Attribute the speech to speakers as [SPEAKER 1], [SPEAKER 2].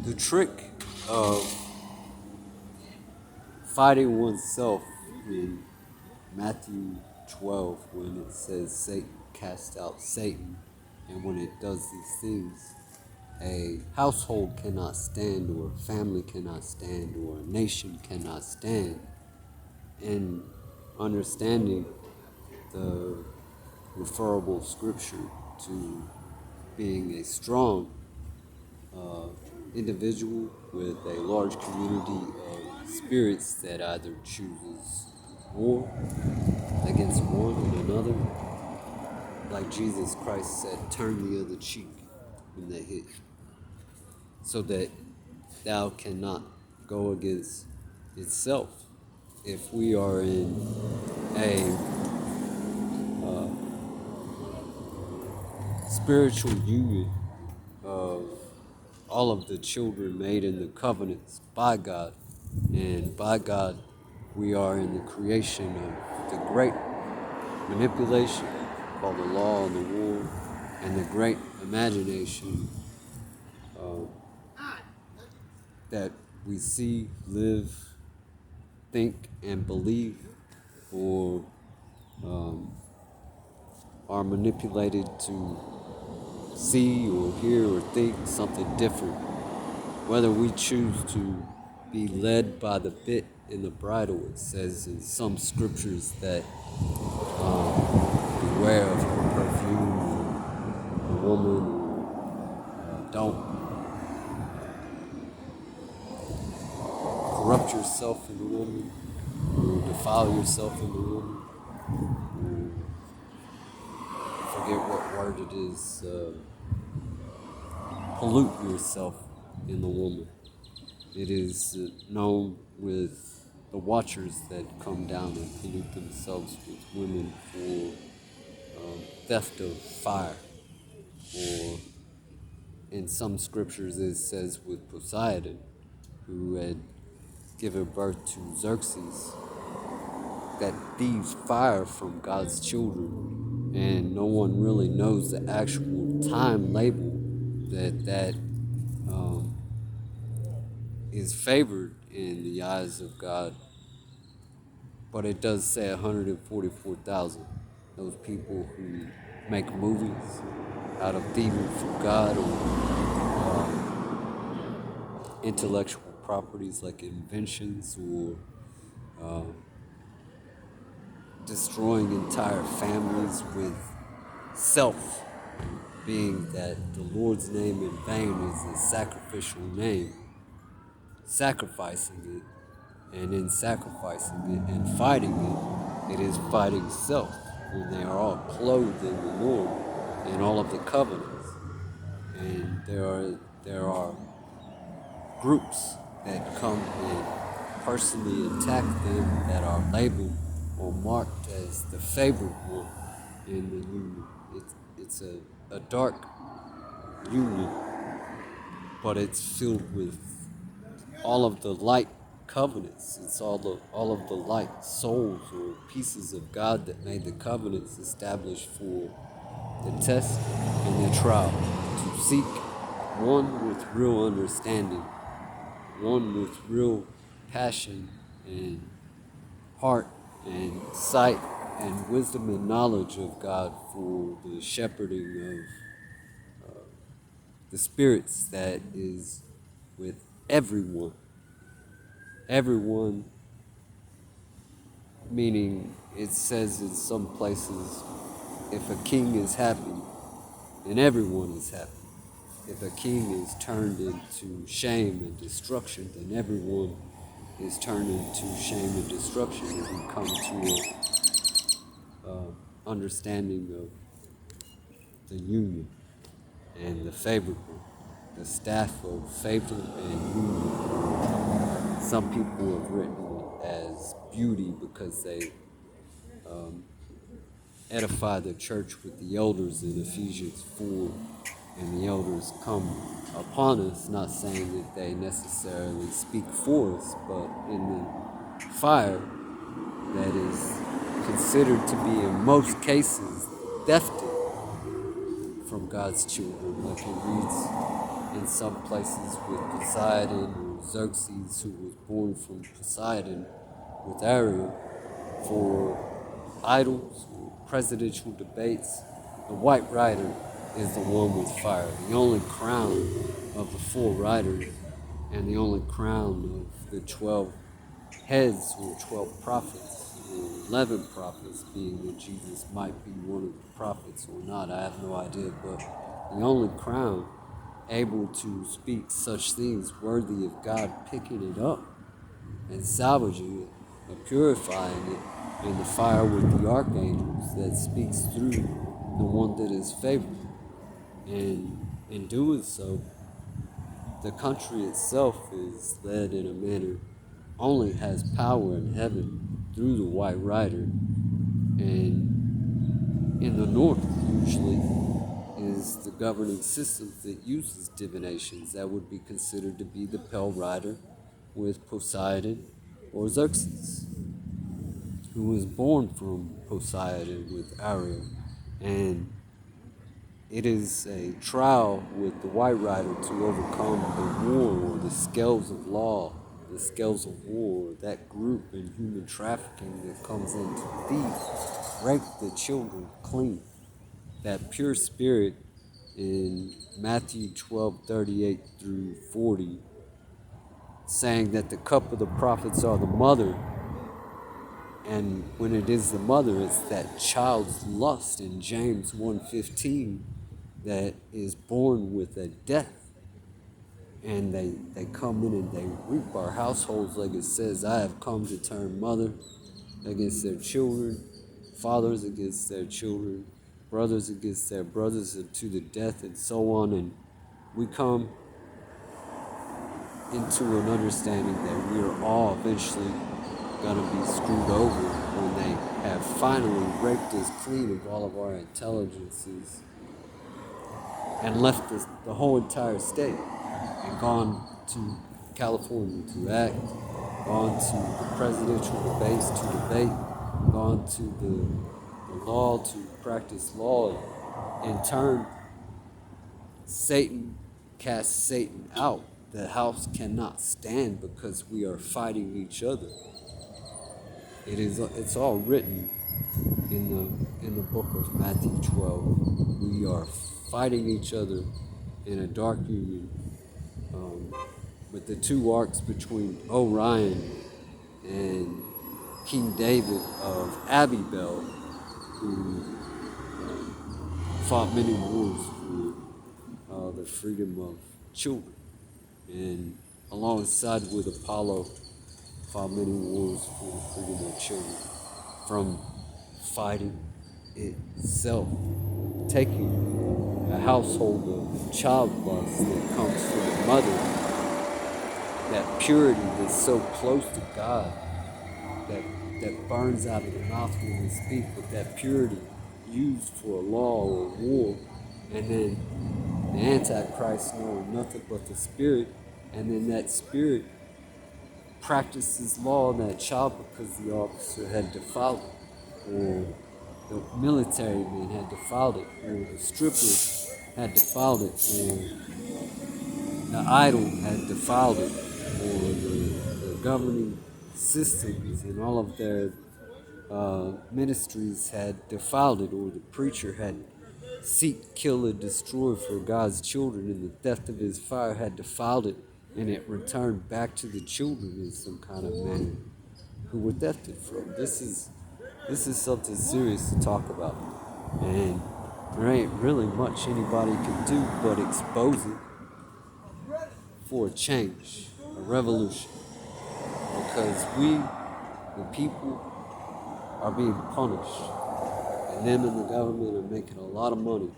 [SPEAKER 1] the trick of fighting oneself in Matthew 12, when it says Satan cast out Satan, and when it does these things, a household cannot stand, or a family cannot stand, or a nation cannot stand. And understanding the referable scripture to being a strong individual with a large community of spirits that either chooses war against one and another, like Jesus Christ said, turn the other cheek when they hit, so that thou cannot go against itself. If we are in a spiritual union of all of the children made in the covenants by God, and by God we are in the creation of the great manipulation called the law and the war, and the great imagination that we see, live, think, and believe, or are manipulated to see or hear or think something different. Whether we choose to be led by the bit and the bridle, it says in some scriptures that beware of her perfume, or a woman, or don't corrupt yourself in the woman, or defile yourself in the woman, or forget what word it is, pollute yourself in the woman. It is known with the watchers that come down and pollute themselves with women for theft of fire, or in some scriptures it says with Poseidon, who had given birth to Xerxes, that thieves fire from God's children, and no one really knows the actual time label that is favored in the eyes of God. But it does say 144,000. Those people who make movies out of thieving from God, or intellectual properties like inventions, or destroying entire families with self, being that the Lord's name in vain is a sacrificial name, sacrificing it, and in sacrificing it and fighting it, it is fighting self, when they are all clothed in the Lord and all of the covenants. And there are groups that come and personally attack them that are labeled or marked as the favored one in the union. It's a dark union, but it's filled with all of the light covenants. It's all of the light souls or pieces of God that made the covenants established for the test and the trial, to seek one with real understanding, one with real passion and heart and sight and wisdom and knowledge of God, for the shepherding of the spirits that is with everyone. Everyone, meaning it says in some places, if a king is happy, then everyone is happy. If a king is turned into shame and destruction, then everyone is turned into shame and destruction. And we come to a understanding of the union and the favorable, the staff of favor and union. Some people have written it as beauty because they edify the church with the elders in Ephesians 4, and the elders come upon us, not saying that they necessarily speak for us, but in the fire that is considered to be in most cases thefted from God's children, like it reads in some places with Poseidon or Xerxes, who was born from Poseidon with Ariel, for idols or presidential debates. The white rider is the one with fire, the only crown of the 4 riders, and the only crown of the 12 heads or 12 prophets, or 11 prophets, being that Jesus might be one of the prophets or not, I have no idea, but the only crown able to speak such things worthy of God picking it up and salvaging it and purifying it in the fire with the archangels that speaks through the one that is favored. And in doing so, the country itself is led in a manner only has power in heaven through the white rider, and in the north usually is the governing system that uses divinations that would be considered to be the pale rider with Poseidon or Xerxes, who was born from Poseidon with Ariel. And it is a trial with the white rider to overcome the war or the scales of law, the scales of war, that group in human trafficking that comes in to thieve, rape the children clean. That pure spirit in Matthew 12:38 through 40, saying that the cup of the prophets are the mother, and when it is the mother, it's that child's lust in James 1:15 that is born with a death. And they come in and they reap our households, like it says, I have come to turn mother against their children, fathers against their children, brothers against their brothers, and to the death, and so on. And we come into an understanding that we are all eventually going to be screwed over when they have finally raped us clean of all of our intelligences and left the whole entire state and gone to California to act, gone to the presidential debates to debate, gone to the law to practice law. In turn, Satan casts Satan out. The house cannot stand because we are fighting each other. It's all written in the book of Matthew 12. We are fighting each other in a dark union, with the 2 arcs between Orion and King David of Abiel, who fought many wars for the freedom of children, and alongside with Apollo fought many wars for the freedom of children from fighting itself, taking a household of child lust that comes from the mother, that purity that's so close to God, that burns out of the mouth when we speak, but that purity used for a law or war, and then the Antichrist knowing nothing but the Spirit, and then that Spirit practices law on that child because the officer had defiled it, or the military man had defiled it, or the stripper had defiled it, or the idol had defiled it, or the governing systems and all of their ministries had defiled it, or the preacher had seek, kill, and destroy for God's children, and the death of his fire had defiled it, and it returned back to the children in some kind of manner who were thefted from. This is something serious to talk about, and there ain't really much anybody can do but expose it for a change, a revolution, because we, the people, are being punished, and them and the government are making a lot of money